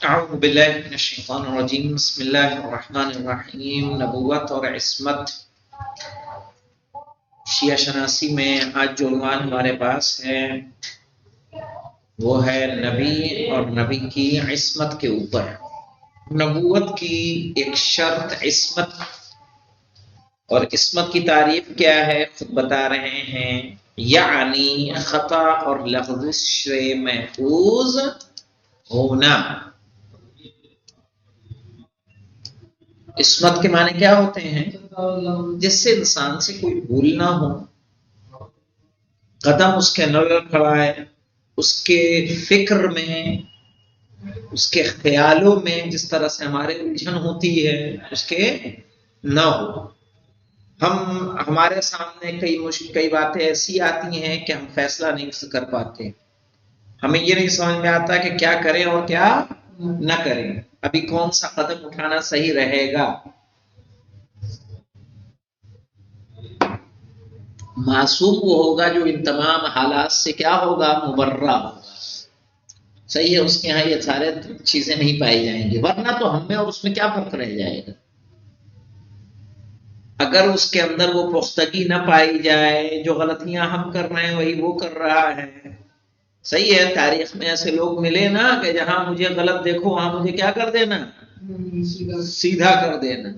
اعوذ باللہ من الشیطان الرجیم بسم اللہ الرحمن الرحیم۔ نبوت اور عصمت شیعہ شناسی میں آج جو عنوان ہمارے پاس ہے وہ ہے نبی اور نبی کی عصمت کے اوپر۔ نبوت کی ایک شرط عصمت، اور عصمت کی تعریف کیا ہے خود بتا رہے ہیں، یعنی خطا اور لغزش سے محفوظ ہونا۔ عصمت کے معنی کیا ہوتے ہیں؟ جس سے انسان سے کوئی بھول نہ ہو، قدم اس کے نہ کھڑا ہے، اس کے فکر میں، اس کے خیالوں میں جس طرح سے ہمارے الجھن ہوتی ہے اس کے نہ ہو۔ ہمارے سامنے کئی باتیں ایسی آتی ہیں کہ ہم فیصلہ نہیں کر پاتے، ہمیں یہ نہیں سمجھ میں آتا کہ کیا کریں اور کیا نہ کریں، ابھی کون سا قدم اٹھانا صحیح رہے گا۔ معصوم وہ ہوگا جو ان تمام حالات سے کیا ہوگا، مبرہ ہوگا۔ صحیح ہے، اس کے ہاں یہ سارے چیزیں نہیں پائی جائیں گی، ورنہ تو ہم میں اور اس میں کیا فرق رہ جائے گا۔ اگر اس کے اندر وہ پختگی نہ پائی جائے، جو غلطیاں ہم کر رہے ہیں وہی وہ کر رہا ہے۔ صحیح ہے، تاریخ میں ایسے لوگ ملے نا کہ جہاں مجھے غلط دیکھو وہاں مجھے کیا کر دینا، سیدھا کر دینا۔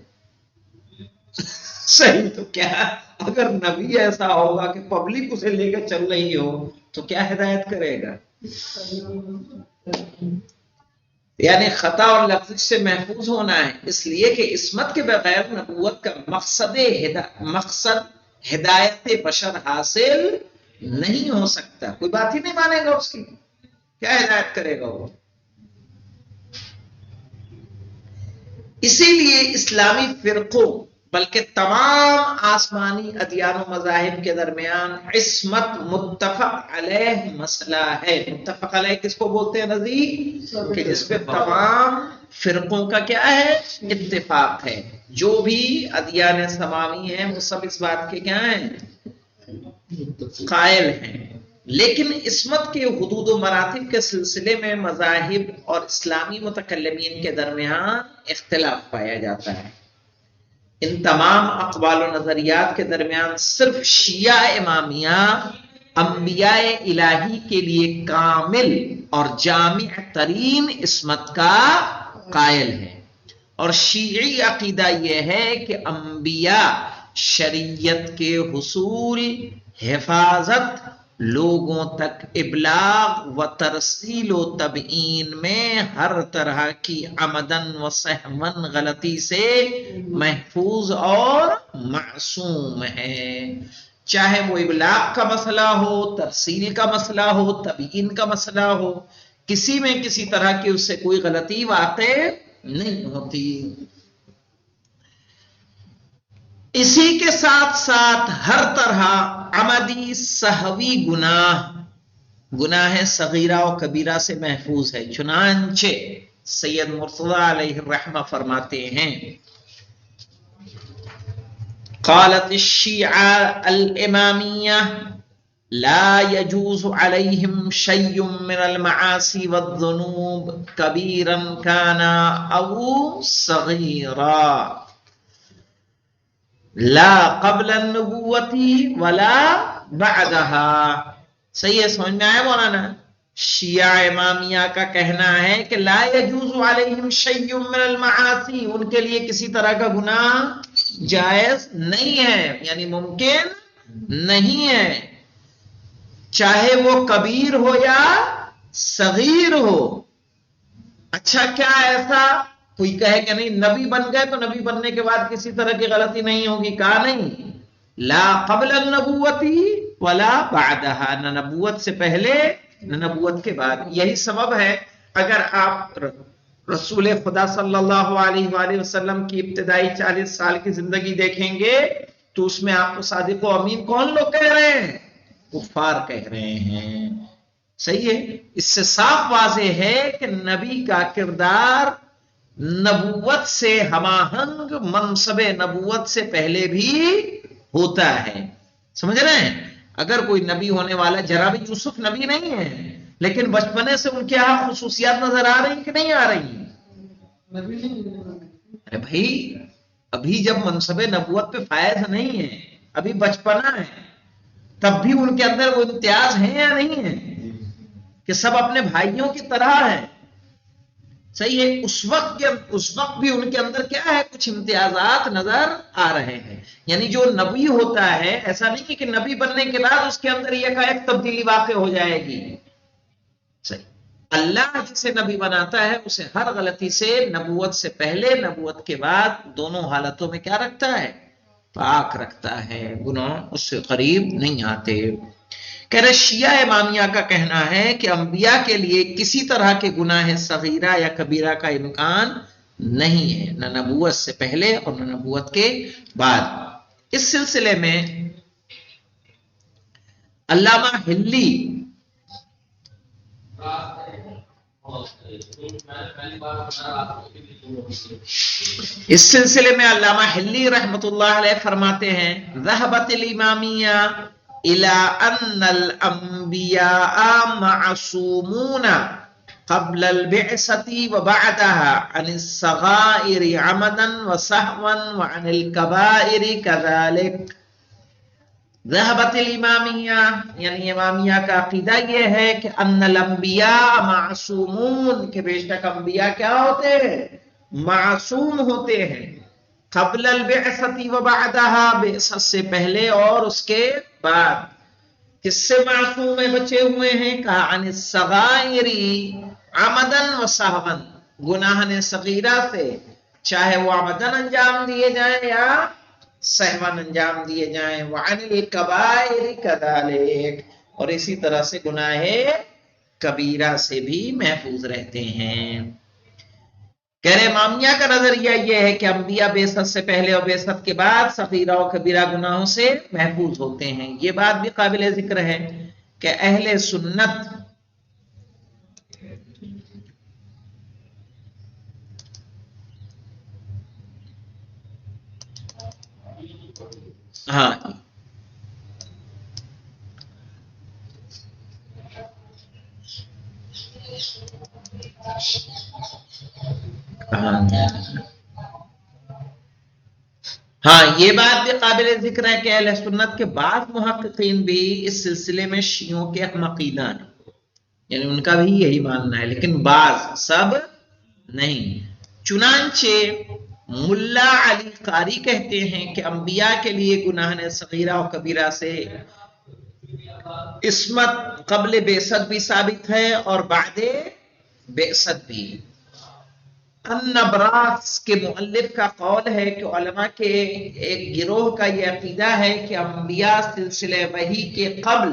صحیح، تو کیا اگر نبی ایسا ہوگا کہ پبلک اسے لے کے چل رہی ہو تو کیا ہدایت کرے گا؟ یعنی خطا اور لغزش سے محفوظ ہونا ہے، اس لیے کہ عصمت کے بغیر نبوت کا مقصد ہدایت بشر حاصل نہیں ہو سکتا۔ کوئی بات ہی نہیں مانے گا اس کی، کیا ہدایت کرے گا وہ؟ اسی لیے اسلامی فرقوں بلکہ تمام آسمانی ادیان و مذاہب کے درمیان عصمت متفق علیہ مسئلہ ہے۔ متفق علیہ کس کو بولتے ہیں نظیر؟ کہ جس پہ تمام فرقوں کا کیا ہے، اتفاق ہے۔ جو بھی ادیان سماوی ہیں وہ سب اس بات کے کیا ہیں، قائل ہیں۔ لیکن عصمت کے حدود و مراتب کے سلسلے میں مذاہب اور اسلامی متکلمین کے درمیان اختلاف پایا جاتا ہے۔ ان تمام اقوال و نظریات کے درمیان صرف شیعہ امامیہ انبیاء الہی کے لیے کامل اور جامع ترین عصمت کا قائل ہے، اور شیعی عقیدہ یہ ہے کہ انبیاء شریعت کے حصول، حفاظت، لوگوں تک ابلاغ و ترسیل و تبیین میں ہر طرح کی عمدن و سہون غلطی سے محفوظ اور معصوم ہے۔ چاہے وہ ابلاغ کا مسئلہ ہو، ترسیل کا مسئلہ ہو، تبیین کا مسئلہ ہو، کسی میں کسی طرح کی اس سے کوئی غلطی واقع نہیں ہوتی۔ اسی کے ساتھ ساتھ ہر طرح عمدی سہوی گناہ صغیرہ و کبیرہ سے محفوظ ہے۔ چنانچہ سید مرتضی علیہ الرحمہ فرماتے ہیں، قالت الشیعہ الامامیہ لا يجوز عليهم شيء من المعاصي والذنوب كبيرا كان او صغيرا لا قبل النبوة ولا بعدها۔ صحیح ہے، سمجھ میں آیا مولانا؟ شیعہ امامیہ کا کہنا ہے کہ لا يجوز علیہم شیء من المعاصی، ان کے لیے کسی طرح کا گناہ جائز نہیں ہے، یعنی ممکن نہیں ہے، چاہے وہ کبیر ہو یا صغیر ہو۔ اچھا، کیا ایسا کوئی کہے کہ نہیں نبی بن گئے تو نبی بننے کے بعد کسی طرح کی غلطی نہیں ہوگی؟ کہا نہیں، لا قبل النبوتی ولا بعدها، نہ نبوت سے پہلے نہ نبوت کے بعد۔ یہی سبب ہے اگر آپ رسول خدا صلی اللہ علیہ وآلہ وسلم کی ابتدائی 40 سال کی زندگی دیکھیں گے تو اس میں آپ کو صادق و امین کون لوگ کہہ رہے ہیں؟ کفار کہہ رہے ہیں۔ صحیح ہے، اس سے صاف واضح ہے کہ نبی کا کردار نبوت سے ہم آہنگ منصب نبوت سے پہلے بھی ہوتا ہے۔ سمجھ رہے ہیں؟ اگر کوئی نبی ہونے والا، جناب یوسف نبی نہیں ہے لیکن بچپنے سے ان کے یہاں خصوصیات نظر آ رہی کہ نہیں آ رہی؟ ارے بھائی ابھی جب منصب نبوت پہ فائز نہیں ہے، ابھی بچپنا ہے، تب بھی ان کے اندر وہ امتیاز ہیں یا نہیں ہے کہ سب اپنے بھائیوں کی طرح ہیں؟ صحیح ہے، اس وقت بھی ان کے اندر کیا ہے، کچھ امتیازات نظر آ رہے ہیں. یعنی جو نبی ہوتا ہے ایسا نہیں ہے کہ نبی بننے کے بعد اس کے اندر ایک تبدیلی واقع ہو جائے گی. صحیح. اللہ جسے نبی بناتا ہے اسے ہر غلطی سے نبوت سے پہلے نبوت کے بعد دونوں حالتوں میں کیا رکھتا ہے؟ پاک رکھتا ہے، گناہ اس سے قریب نہیں آتے. کہہ رہے شیعہ امامیہ کا کہنا ہے کہ انبیاء کے لیے کسی طرح کے گناہ صغیرہ یا کبیرہ کا امکان نہیں ہے، نہ نبوت سے پہلے اور نہ نبوت کے بعد. اس سلسلے میں علامہ حلی علامہ حلی رحمت اللہ علیہ فرماتے ہیں ذہبت الامامیہ الى ان الانبیاء معصومون قبل البعثة وبعدها عن الصغائر عمدا وسهوا وعن الكبائر كذلك. ذہبت الامامیہ یعنی امامیہ کا عقیدہ یہ ہے کہ ان الانبیاء معصومون، کہ بے شک انبیاء کیا ہوتے ہیں؟ معصوم ہوتے ہیں. قبل البعثۃ وبعدها، بعثت سے پہلے اور اس کے بعد. کس سے معصوم ہے، بچے ہوئے ہیں؟ کہا عن الصغائر عمدا وسہوا، گناہ صغیرہ سے چاہے وہ عمدن انجام دیے جائیں یا سہون انجام دیے جائیں. وعن الکبائر کذالک، اور اسی طرح سے گناہ کبیرہ سے بھی محفوظ رہتے ہیں. کہہ رہے امامیہ کا نظریہ یہ ہے کہ انبیاء بعثت سے پہلے اور بعثت کے بعد صغیرہ و کبیرہ گناہوں سے محفوظ ہوتے ہیں. یہ بات بھی قابل ذکر ہے کہ اہل سنت یہ بات بھی قابل ذکر ہے کہ اہل سنت کے بعض محققین بھی اس سلسلے میں شیعوں کے اہم عقیدہ ہیں، یعنی ان کا بھی یہی ماننا ہے، لیکن بعض، سب نہیں. چنانچہ ملا علی قاری کہتے ہیں کہ انبیاء کے لیے گناہ صغیرہ و کبیرہ سے عصمت قبل بعثت بھی ثابت ہے اور بعد بعثت بھی. النبراس کے مؤلف کا قول ہے کہ علماء کے ایک گروہ کا یہ عقیدہ ہے کہ انبیاء سلسلہ وحی کے قبل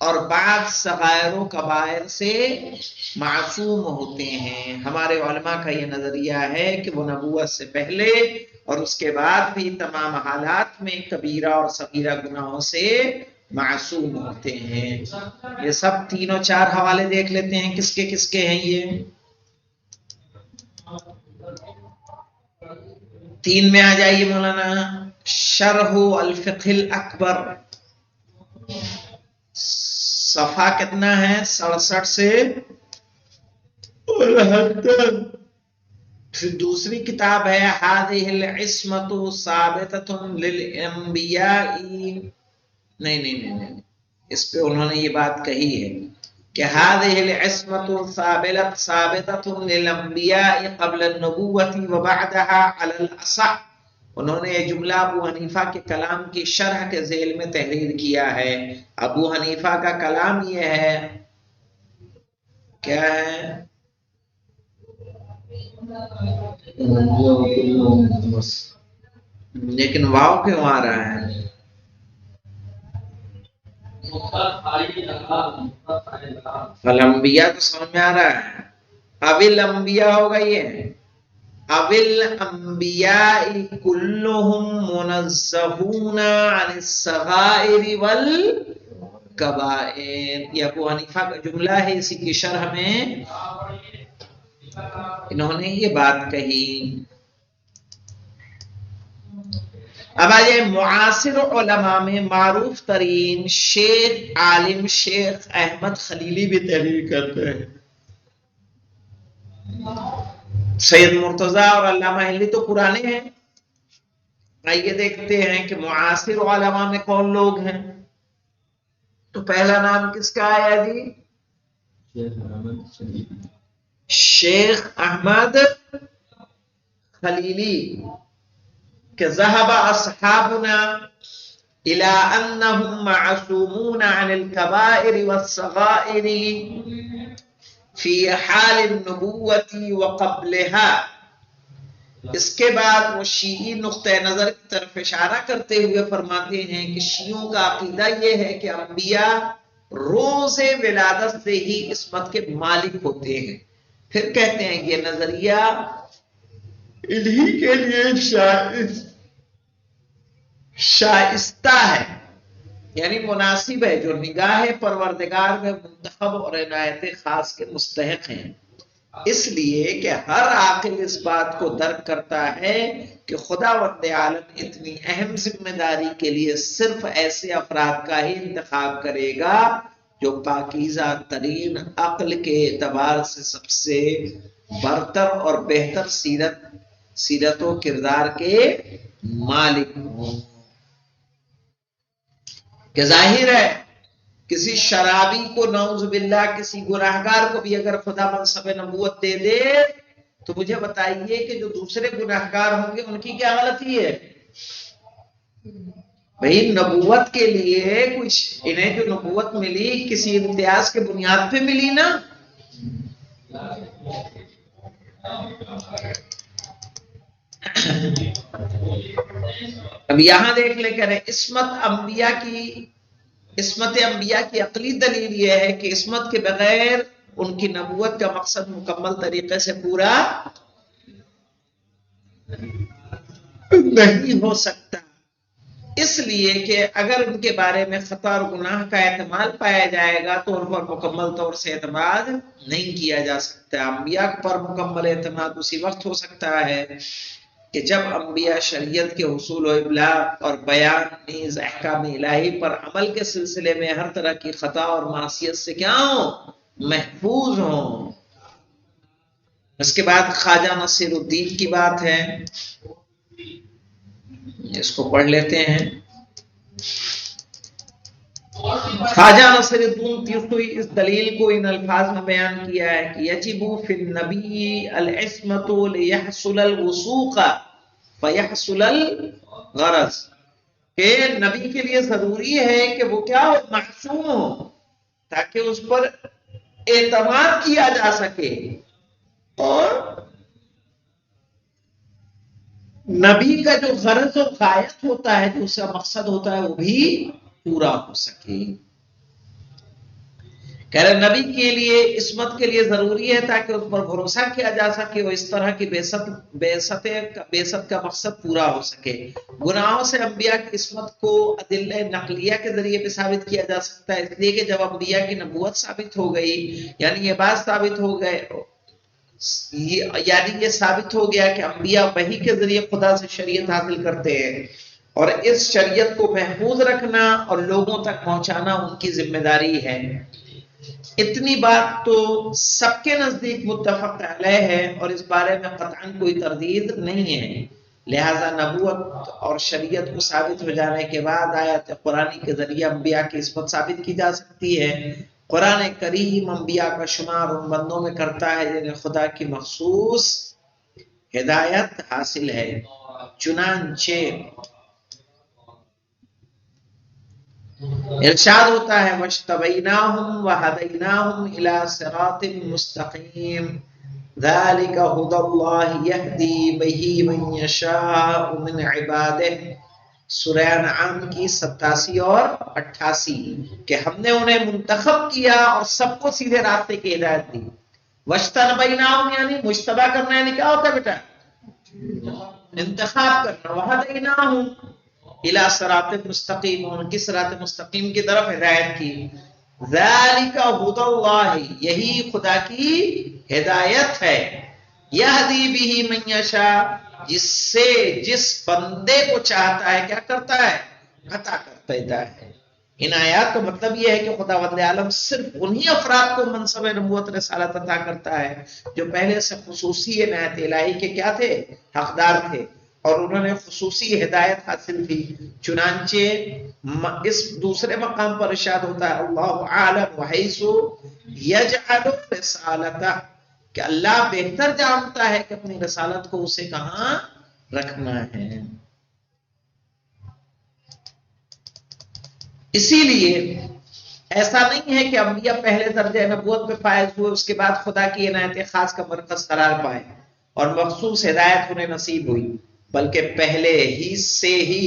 اور بعد صغائر و کبائر سے معصوم ہوتے ہیں. ہمارے علماء کا یہ نظریہ ہے کہ وہ نبوت سے پہلے اور اس کے بعد بھی تمام حالات میں کبیرہ اور صغیرہ گناہوں سے معصوم ہوتے ہیں. یہ سب تینوں چار حوالے دیکھ لیتے ہیں کس کے ہیں. یہ 3 میں آ جائیے مولانا. شرح الفقہ الاکبر، صفحہ کتنا ہے؟ 67 سے 69. پھر دوسری کتاب ہے هذه العصمة ثابتة للانبیاء. نہیں اس پہ انہوں نے یہ بات کہی ہے کہ هذه العصمة ثابتة للانبیاء قبل النبوة وبعدها على الاصح. انہوں نے یہ جملہ ابو حنیفہ کے کلام کی شرح کے ذیل میں تحریر کیا ہے. ابو حنیفہ کا کلام یہ ہے، کیا ہے؟ لیکن واو کیوں آ رہا ہے؟ الانبیاء تو سمجھ میں آ رہا ہے، اول انبیاء ہوگا. یہ اول انبیاء کلہم منزہون عن الصغائر والکبائر. یہ ابو حنیفہ کا جملہ ہے، اسی کی شرح میں انہوں نے یہ بات کہی. اب آئیے معاصر علماء میں معروف ترین شیخ عالم شیخ احمد خلیلی بھی تحریر کرتے ہیں. سید مرتضیٰ اور علامہ ہندی تو پرانے ہیں. آئیے دیکھتے ہیں کہ معاصر علماء میں کون لوگ ہیں. تو پہلا نام کس کا آیا جی؟ شیخ احمد خلیلی. کہ ذهب اصحابنا الى انهم معصومون عن الكبائر والصغائر في حال النبوة وقبلها. اس کے بعد وہ شیعی نقطہ نظر کی طرف اشارہ کرتے ہوئے فرماتے ہیں کہ شیعوں کا عقیدہ یہ ہے کہ انبیاء روز ولادت سے ہی عصمت کے مالک ہوتے ہیں. پھر کہتے ہیں یہ نظریہ انہی کے لیے شائستہ ہے، یعنی مناسب ہے، جو نگاہ پروردگار میں منتخب اور عنایت خاص کے مستحق ہیں. اس لیے کہ ہر عاقل اس بات کو درک کرتا ہے کہ خداوند عالم اتنی اہم ذمہ داری کے لیے صرف ایسے افراد کا ہی انتخاب کرے گا جو پاکیزہ ترین عقل کے اعتبار سے سب سے برتر اور بہتر سیرت و کردار کے مالک ہوں. کہ ظاہر ہے کسی شرابی کو نعوذ باللہ، کسی گناہگار کو بھی اگر خدا منصب نبوت دے دے تو مجھے بتائیے کہ جو دوسرے گناہگار ہوں گے ان کی کیا غلطی ہے؟ بھئی نبوت کے لیے کچھ انہیں جو نبوت ملی کسی امتیاز کے بنیاد پہ ملی نا. اب یہاں دیکھ لے کریں عصمت انبیاء کی عقلی دلیل یہ ہے کہ عصمت کے بغیر ان کی نبوت کا مقصد مکمل طریقے سے پورا نہیں ہو سکتا. اس لیے کہ اگر ان کے بارے میں خطا اور گناہ کا احتمال پایا جائے گا تو ان پر مکمل طور سے اعتماد نہیں کیا جا سکتا. انبیاء پر مکمل اعتماد اسی وقت ہو سکتا ہے کہ جب انبیاء شریعت کے حصول و ابلاغ اور بیان نیز احکام الہی پر عمل کے سلسلے میں ہر طرح کی خطا اور معصیت سے کیا ہوں؟ محفوظ ہوں. اس کے بعد خواجہ نصیر الدین کی بات ہے، اس کو پڑھ لیتے ہیں. خواجہ نصیر الدین تیسوی اس دلیل کو ان الفاظ میں بیان کیا ہے کہ یجب فی النبی العصمت لیحصل الوثوق فیحصل الغرض. کہ نبی کے لیے ضروری ہے کہ وہ کیا ہو؟ معصوم ہو، تاکہ اس پر اعتماد کیا جا سکے اور نبی کا جو غرض و غایت ہوتا ہے، جو اس کا مقصد ہوتا ہے، وہ بھی پورا ہو سکے. کہہ رہے نبی کے لیے عصمت کے لیے ضروری ہے تاکہ اس پر بھروسہ کیا جا سکے اور اس طرح کی بعثت کا مقصد پورا ہو سکے. گناہوں سے انبیاء کی عصمت کو ادلہ نقلیہ کے ذریعے بھی ثابت کیا جا سکتا ہے، اس لیے کہ جب انبیاء کی نبوت ثابت ہو گئی، یعنی یہ بات ثابت ہو گئے، یعنی یہ ثابت ہو گیا کہ انبیاء وحی کے ذریعے خدا سے شریعت حاصل کرتے ہیں اور اس شریعت کو محفوظ رکھنا اور لوگوں تک پہنچانا ان کی ذمہ داری ہے. اتنی بات تو سب کے نزدیک متفق علیہ ہے اور اس بارے میں قطعاً کوئی تردید نہیں ہے. لہذا نبوت اور شریعت کو ثابت ہو جانے کے بعد آیات قرآنی کے ذریعے انبیاء کی عصمت ثابت کی جا سکتی ہے. قرآن کریم انبیاء کا شمار ان بندوں میں کرتا ہے جنہیں خدا کی مخصوص ہدایت حاصل ہے. چنانچہ ارشاد ہوتا ہے وَاجْتَبَيْنَاهُمْ وَهَدَيْنَاهُمْ إِلَى صِرَاطٍ مُسْتَقِيمٍ ذَلِكَ هُدَى اللَّهِ يَهْدِي بِهِ مَن يَشَاءُ مِنْ عِبَادِهِ. سورہ انعام کی 87 اور 88 کہ ہم نے انہیں منتخب کیا اور سب کو سیدھے راستے کی ہدایت دی. وَاجْتَبَيْنَاهُمْ یعنی مجتبی کرنا، یعنی کیا ہوتا ہے بیٹا؟ انتخاب کرنا. وَهَدَيْنَاهُمْ الى صراط مستقیم، ان کی صراط مستقیم کی طرف ہدایت کی. ذالک ھدی اللہ، یہی خدا کی ہدایت ہے. یہدی بہ من یشاء، جس سے جس بندے کو چاہتا ہے کیا کرتا ہے، عطا کرتا ہے۔ ان آیات کا مطلب یہ ہے کہ خدا وند عالم صرف انہی افراد کو منصب نبوت رسالت عطا کرتا ہے جو پہلے سے خصوصی عنایت الہی کے کیا تھے، حقدار تھے، اور انہوں نے خصوصی ہدایت حاصل تھی۔ چنانچہ اس دوسرے مقام پر ارشاد ہوتا ہے اللہ عالم حیث یجعل رسالتہ، کہ اللہ بہتر جانتا ہے کہ اپنی رسالت کو اسے کہاں رکھنا ہے۔ اسی لیے ایسا نہیں ہے کہ انبیاء پہلے درجہ نبوت پہ فائز ہوئے اس کے بعد خدا کی عنایت خاص کا مرکز قرار پائے اور مخصوص ہدایت انہیں نصیب ہوئی، بلکہ پہلے ہی سے ہی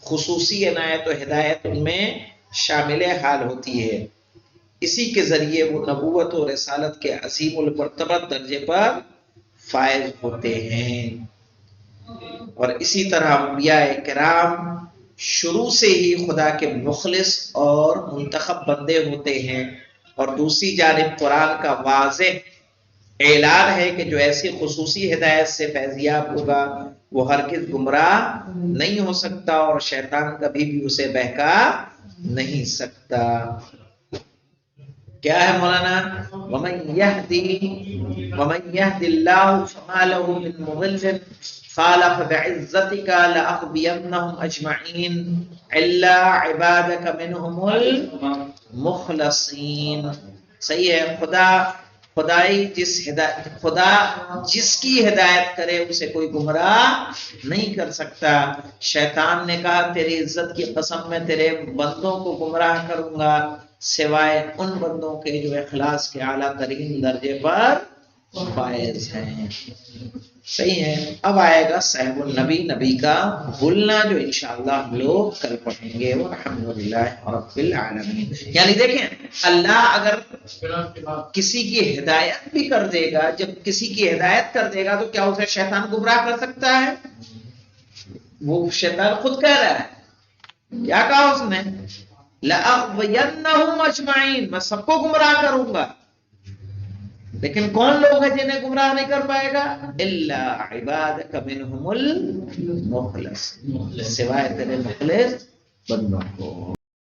خصوصی عنایت و ہدایت ان میں شامل حال ہوتی ہے۔ اسی کے ذریعے وہ نبوت و رسالت کے عظیم المرتبت درجے پر فائز ہوتے ہیں۔ اور اسی طرح انبیاء کرام شروع سے ہی خدا کے مخلص اور منتخب بندے ہوتے ہیں، اور دوسری جانب قرآن کا واضح اعلان ہے کہ جو ایسی خصوصی ہدایت سے فیضیاب ہوگا وہ ہرگز گمراہ نہیں ہو سکتا اور شیطان کبھی بھی اسے بہکا نہیں سکتا۔ کیا ہے مولانا؟ وَمَن يَهْدِ اللَّهُ فَمَا لَهُ مِن مُضِلٍّ قَالَ فَبِعِزَّتِكَ لَأَغْوِيَنَّهُمْ أَجْمَعِينَ إِلَّا عِبَادَكَ مِنْهُمُ الْمُخْلَصِينَ۔ صحیح ہے، خدا جس کی ہدایت کرے اسے کوئی گمراہ نہیں کر سکتا۔ شیطان نے کہا تیری عزت کی قسم میں تیرے بندوں کو گمراہ کروں گا سوائے ان بندوں کے جو اخلاص کے اعلیٰ ترین درجے پر فائز ہیں۔ صحیح ہے، اب آئے گا صاحب النبی، نبی کا بھولنا، جو انشاءاللہ ہم لوگ کل پڑھیں گے۔ والحمدللہ رب العالمین۔ یعنی دیکھیں، اللہ اگر کسی کی ہدایت بھی کر دے گا، جب کسی کی ہدایت کر دے گا تو کیا اسے شیطان گمراہ کر سکتا ہے؟ وہ شیطان خود کہہ رہا ہے، کیا کہا اس نے؟ لَأَغْوِيَنَّهُمْ أَجْمَعِينَ، میں سب کو گمراہ کروں گا۔ لیکن کون لوگ ہیں جنہیں گمراہ نہیں کر پائے گا؟ الا عبادک منہم المخلص، سوائے تیرے مخلص بندوں کو۔